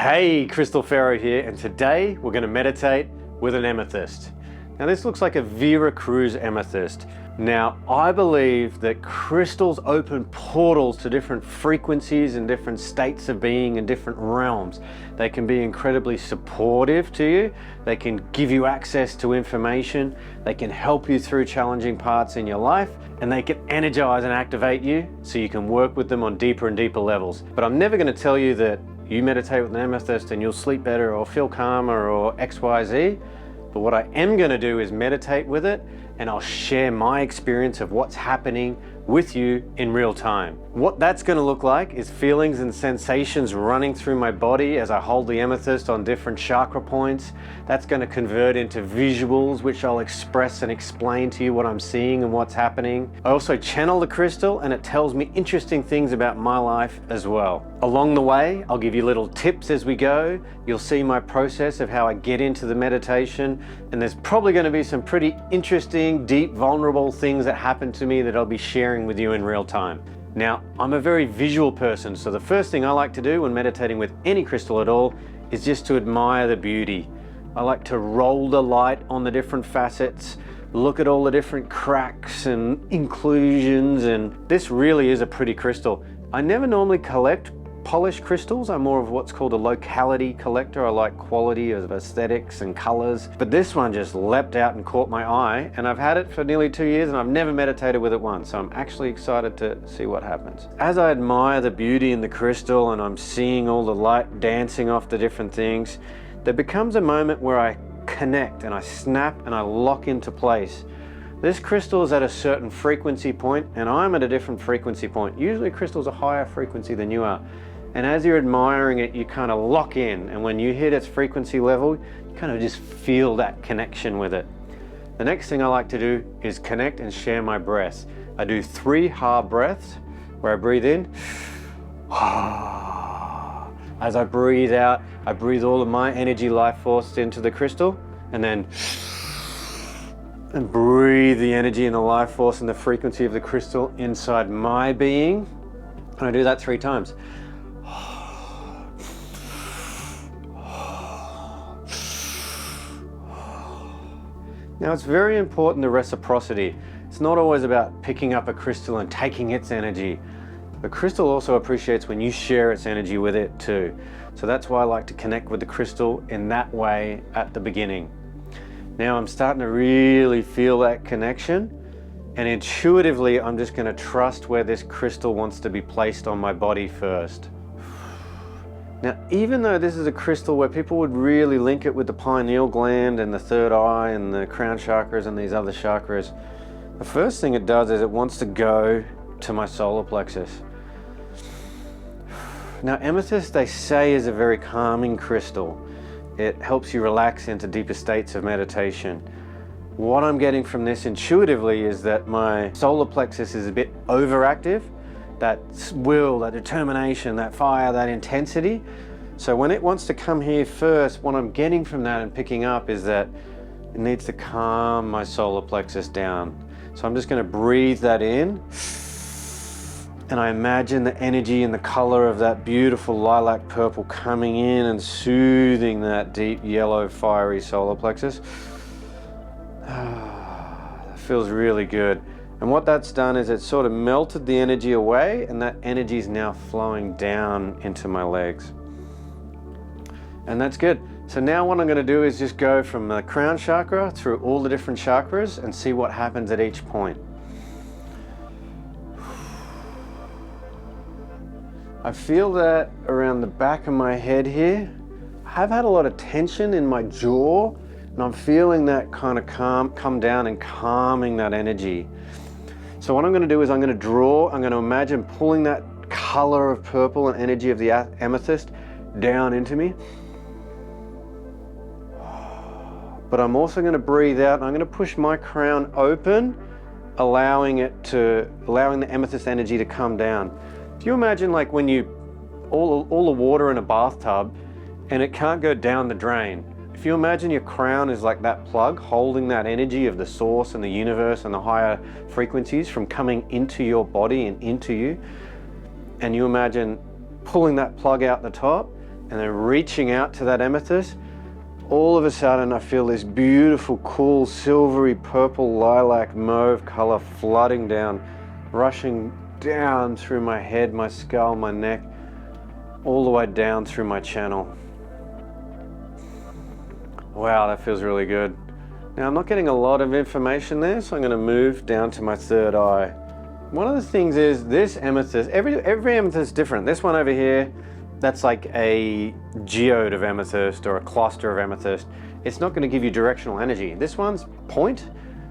Hey, Crystal Pharaoh here, and today we're going to meditate with an amethyst. Now this looks like a Vera Cruz Amethyst. Now I believe that crystals open portals to different frequencies and different states of being and different realms. They can be incredibly supportive to you. They can give you access to information. They can help you through challenging parts in your life, and they can energize and activate you so you can work with them on deeper and deeper levels. But I'm never going to tell you that you meditate with an amethyst and you'll sleep better or feel calmer or XYZ. But what I am going to do is meditate with it, and I'll share my experience of what's happening with you in real time. What that's going to look like is feelings and sensations running through my body as I hold the amethyst on different chakra points. That's going to convert into visuals, which I'll express and explain to you what I'm seeing and what's happening. I also channel the crystal, and it tells me interesting things about my life as well. Along the way, I'll give you little tips as we go. You'll see my process of how I get into the meditation, and there's probably going to be some pretty interesting, deep, vulnerable things that happen to me that I'll be sharing with you in real time. Now, I'm a very visual person, so the first thing I like to do when meditating with any crystal at all is just to admire the beauty. I like to roll the light on the different facets, look at all the different cracks and inclusions, and this really is a pretty crystal. I never normally collect polished crystals. I'm more of what's called a locality collector. I like quality of aesthetics and colors, but this one just leapt out and caught my eye, and I've had it for nearly 2 years and I've never meditated with it once, so I'm actually excited to see what happens. As I admire the beauty in the crystal and I'm seeing all the light dancing off the different things, there becomes a moment where I connect and I snap and I lock into place. This crystal is at a certain frequency point and I'm at a different frequency point. Usually crystals are higher frequency than you are. And as you're admiring it, you kind of lock in, and when you hit its frequency level, you kind of just feel that connection with it. The next thing I like to do is connect and share my breaths. I do 3 hard breaths where I breathe in. As I breathe out, I breathe all of my energy, life force into the crystal, and then breathe the energy and the life force and the frequency of the crystal inside my being. And I do that 3 times. Now it's very important, the reciprocity. It's not always about picking up a crystal and taking its energy. The crystal also appreciates when you share its energy with it too. So that's why I like to connect with the crystal in that way at the beginning. Now I'm starting to really feel that connection, and intuitively I'm just going to trust where this crystal wants to be placed on my body first. Now, even though this is a crystal where people would really link it with the pineal gland and the third eye and the crown chakras and these other chakras, the first thing it does is it wants to go to my solar plexus. Now, amethyst, they say, is a very calming crystal. It helps you relax into deeper states of meditation. What I'm getting from this intuitively is that my solar plexus is a bit overactive. That will, that determination, that fire, that intensity. So when it wants to come here first, what I'm getting from that and picking up is that it needs to calm my solar plexus down. So I'm just going to breathe that in, and I imagine the energy and the color of that beautiful lilac purple coming in and soothing that deep yellow fiery solar plexus. That feels really good. And what that's done is it's sort of melted the energy away, and that energy is now flowing down into my legs. And that's good. So now what I'm going to do is just go from the crown chakra through all the different chakras and see what happens at each point. I feel that around the back of my head here. I have had a lot of tension in my jaw, and I'm feeling that kind of come down and calming that energy. So what I'm going to do is I'm going to imagine pulling that color of purple and energy of the amethyst down into me. But I'm also going to breathe out, and I'm going to push my crown open, allowing the amethyst energy to come down. If you imagine like when all the water in a bathtub and it can't go down the drain. If you imagine your crown is like that plug holding that energy of the source and the universe and the higher frequencies from coming into your body and into you, and you imagine pulling that plug out the top, and then reaching out to that amethyst, all of a sudden I feel this beautiful, cool, silvery, purple, lilac, mauve color flooding down, rushing down through my head, my skull, my neck, all the way down through my channel. Wow, that feels really good. Now I'm not getting a lot of information there, so I'm going to move down to my third eye. One of the things is this amethyst, every amethyst is different. This one over here, that's like a geode of amethyst or a cluster of amethyst. It's not going to give you directional energy. This one's point,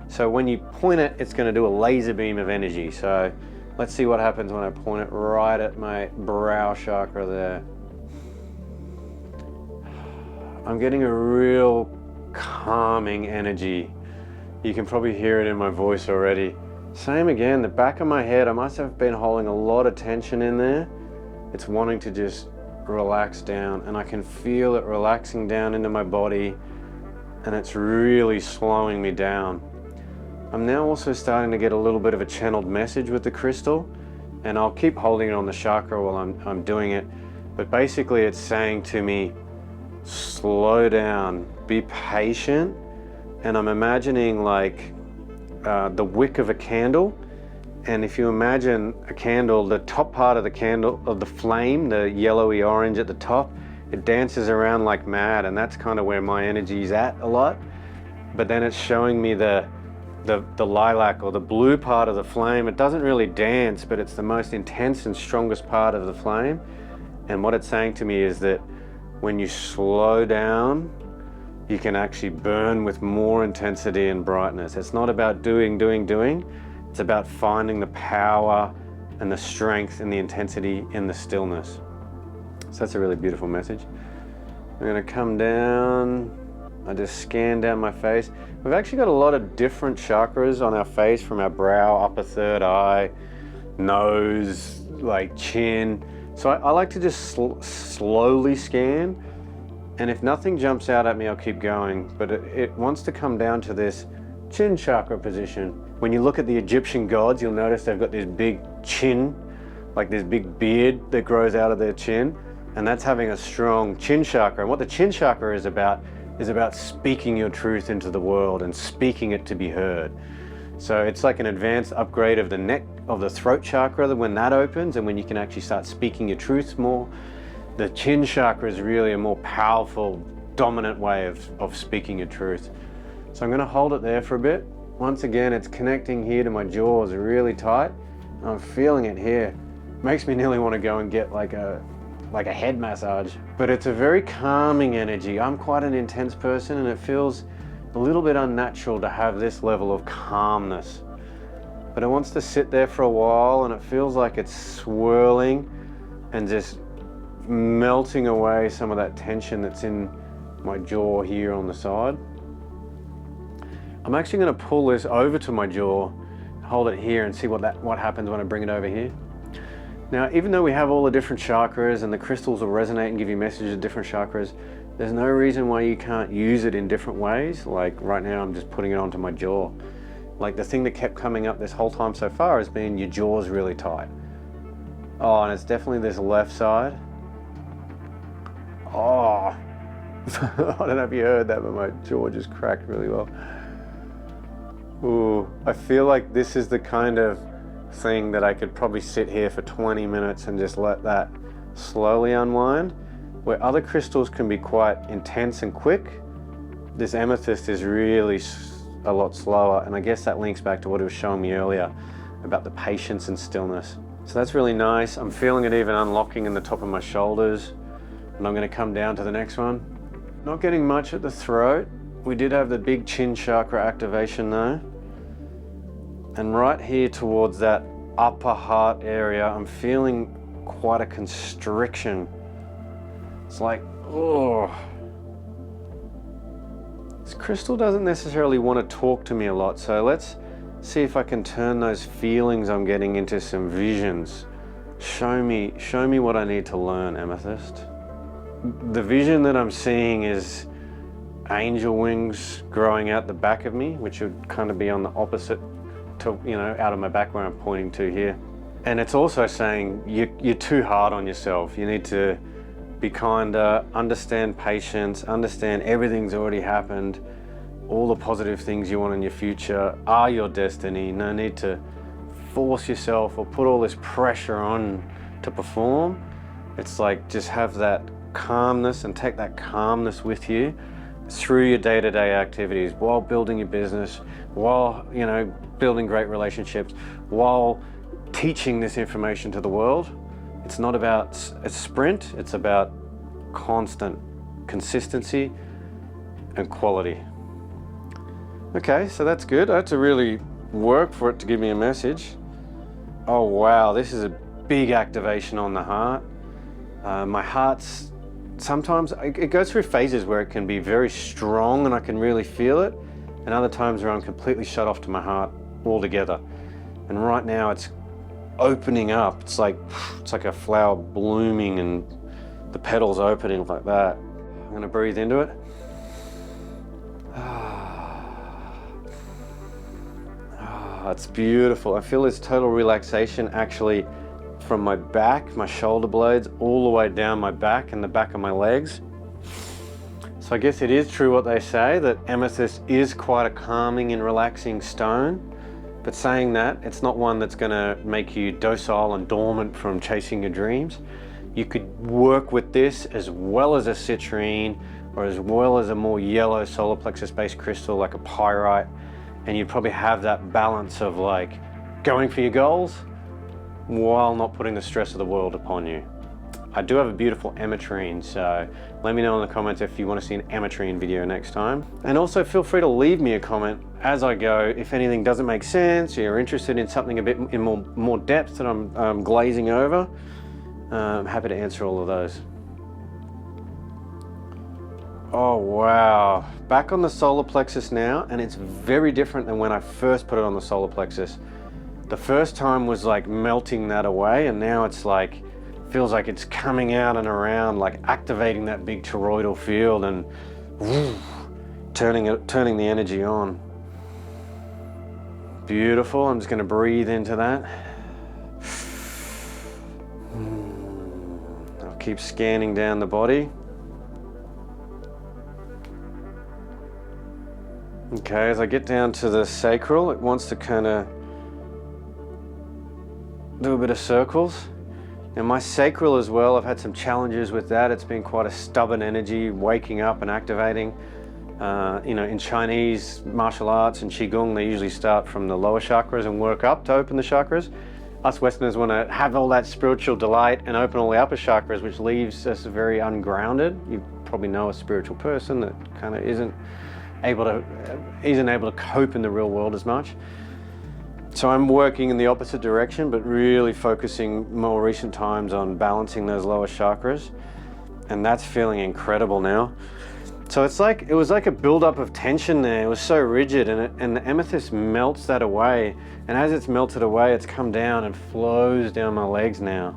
so when you point it, it's going to do a laser beam of energy. So let's see what happens when I point it right at my brow chakra there. I'm getting a real calming energy. You can probably hear it in my voice already. Same again, the back of my head, I must have been holding a lot of tension in there. It's wanting to just relax down, and I can feel it relaxing down into my body, and it's really slowing me down. I'm now also starting to get a little bit of a channeled message with the crystal, and I'll keep holding it on the chakra while I'm doing it, but basically it's saying to me, slow down, be patient. And I'm imagining like the wick of a candle, and if you imagine a candle, the top part of the candle, of the flame, the yellowy orange at the top, it dances around like mad, and that's kind of where my energy is at a lot. But then it's showing me the lilac or the blue part of the flame. It doesn't really dance, but it's the most intense and strongest part of the flame. And what it's saying to me is that when you slow down, you can actually burn with more intensity and brightness. It's not about doing. It's about finding the power and the strength and the intensity in the stillness. So that's a really beautiful message. I'm gonna come down. I just scan down my face. We've actually got a lot of different chakras on our face, from our brow, upper third eye, nose, like chin. So I like to just slowly scan. And if nothing jumps out at me, I'll keep going. But it wants to come down to this chin chakra position. When you look at the Egyptian gods, you'll notice they've got this big chin, like this big beard that grows out of their chin. And that's having a strong chin chakra. And what the chin chakra is about speaking your truth into the world and speaking it to be heard. So it's like an advanced upgrade of the neck, of the throat chakra, when that opens and when you can actually start speaking your truth more. The chin chakra is really a more powerful, dominant way of speaking your truth. So I'm going to hold it there for a bit. Once again, it's connecting here to my jaws really tight. I'm feeling it here. Makes me nearly want to go and get like a head massage. But it's a very calming energy. I'm quite an intense person, and it feels a little bit unnatural to have this level of calmness. But it wants to sit there for a while, and it feels like it's swirling and just melting away some of that tension that's in my jaw here on the side. I'm actually going to pull this over to my jaw, hold it here, and see what happens when I bring it over here. Now, even though we have all the different chakras and the crystals will resonate and give you messages of different chakras, there's no reason why you can't use it in different ways. Like right now, I'm just putting it onto my jaw. Like the thing that kept coming up this whole time so far has been your jaw's really tight. Oh, and it's definitely this left side. Oh, I don't know if you heard that, but my jaw just cracked really well. Ooh, I feel like this is the kind of thing that I could probably sit here for 20 minutes and just let that slowly unwind. Where other crystals can be quite intense and quick, this amethyst is really a lot slower, and I guess that links back to what it was showing me earlier about the patience and stillness. So that's really nice. I'm feeling it even unlocking in the top of my shoulders, and I'm going to come down to the next one. Not getting much at the throat. We did have the big chin chakra activation though. And right here towards that upper heart area, I'm feeling quite a constriction. It's like, oh. This crystal doesn't necessarily want to talk to me a lot, so let's see if I can turn those feelings I'm getting into some visions. Show me what I need to learn, Amethyst. The vision that I'm seeing is angel wings growing out the back of me, which would kind of be on the opposite to, out of my back where I'm pointing to here. And it's also saying you're too hard on yourself. You need to be kinder, understand patience, understand everything's already happened. All the positive things you want in your future are your destiny. No need to force yourself or put all this pressure on to perform. It's like just have that calmness and take that calmness with you through your day-to-day activities, while building your business, while building great relationships, while teaching this information to the world. It's not about a sprint, it's about constant consistency and quality. Okay, so that's good. I had to really work for it to give me a message. Oh wow, this is a big activation on the heart. My heart's sometimes, it goes through phases where it can be very strong and I can really feel it, and other times where I'm completely shut off to my heart altogether. And right now it's opening up. It's like a flower blooming and the petals opening like that. I'm gonna breathe into it. It's beautiful. I feel this total relaxation actually from my back, my shoulder blades, all the way down my back and the back of my legs. So I guess it is true what they say, that amethyst is quite a calming and relaxing stone. But saying that, it's not one that's gonna make you docile and dormant from chasing your dreams. You could work with this as well as a citrine, or as well as a more yellow solar plexus based crystal like a pyrite, and you'd probably have that balance of like going for your goals while not putting the stress of the world upon you. I do have a beautiful ametrine, so let me know in the comments if you want to see an ametrine video next time. And also feel free to leave me a comment as I go if anything doesn't make sense, or you're interested in something a bit in more depth that I'm glazing over. I'm happy to answer all of those. Oh wow, back on the solar plexus now, and it's very different than when I first put it on the solar plexus. The first time was like melting that away, and now it's like, feels like it's coming out and around, like activating that big toroidal field and turning the energy on. Beautiful. I'm just going to breathe into that. I'll keep scanning down the body. Okay, as I get down to the sacral, it wants to kind of do a bit of circles. And my sacral as well, I've had some challenges with that. It's been quite a stubborn energy, waking up and activating. In Chinese martial arts and Qigong, they usually start from the lower chakras and work up to open the chakras. Us Westerners want to have all that spiritual delight and open all the upper chakras, which leaves us very ungrounded. You probably know a spiritual person that kind of isn't able to cope in the real world as much. So I'm working in the opposite direction, but really focusing more recent times on balancing those lower chakras, and that's feeling incredible now. So it was like a buildup of tension there. It was so rigid, and the amethyst melts that away. And as it's melted away, it's come down and flows down my legs now.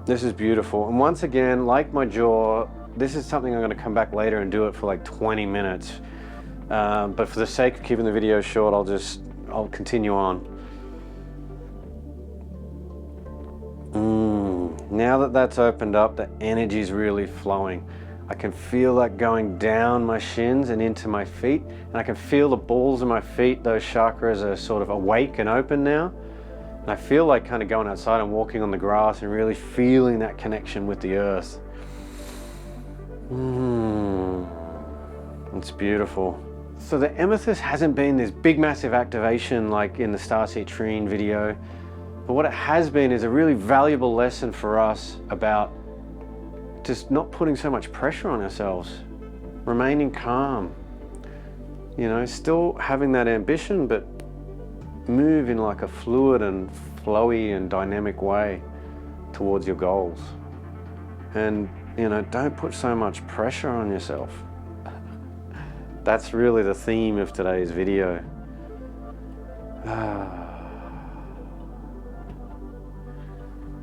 This is beautiful. And once again, like my jaw, this is something I'm going to come back later and do it for like 20 minutes. But for the sake of keeping the video short, I'll continue on. Now that that's opened up, the energy's really flowing. I can feel that going down my shins and into my feet, and I can feel the balls of my feet, those chakras are sort of awake and open now. And I feel like kind of going outside and walking on the grass and really feeling that connection with the earth. It's beautiful. So the amethyst hasn't been this big massive activation like in the starseed trine video, but what it has been is a really valuable lesson for us about just not putting so much pressure on ourselves, remaining calm, still having that ambition, but move in like a fluid and flowy and dynamic way towards your goals. And don't put so much pressure on yourself. That's really the theme of today's video.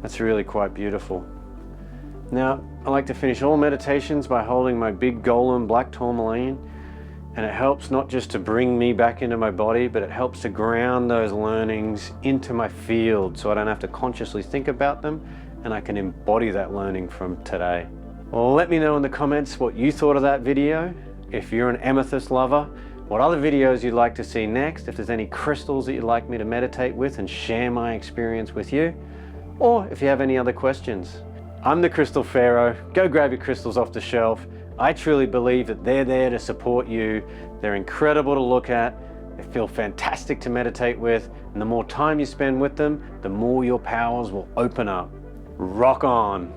That's really quite beautiful. Now, I like to finish all meditations by holding my big golem black tourmaline, and it helps not just to bring me back into my body, but it helps to ground those learnings into my field so I don't have to consciously think about them, and I can embody that learning from today. Well, let me know in the comments what you thought of that video. If you're an amethyst lover, what other videos you'd like to see next, if there's any crystals that you'd like me to meditate with and share my experience with you, or if you have any other questions. I'm the Crystal Pharaoh. Go grab your crystals off the shelf. I truly believe that they're there to support you. They're incredible to look at. They feel fantastic to meditate with. And the more time you spend with them, the more your powers will open up. Rock on.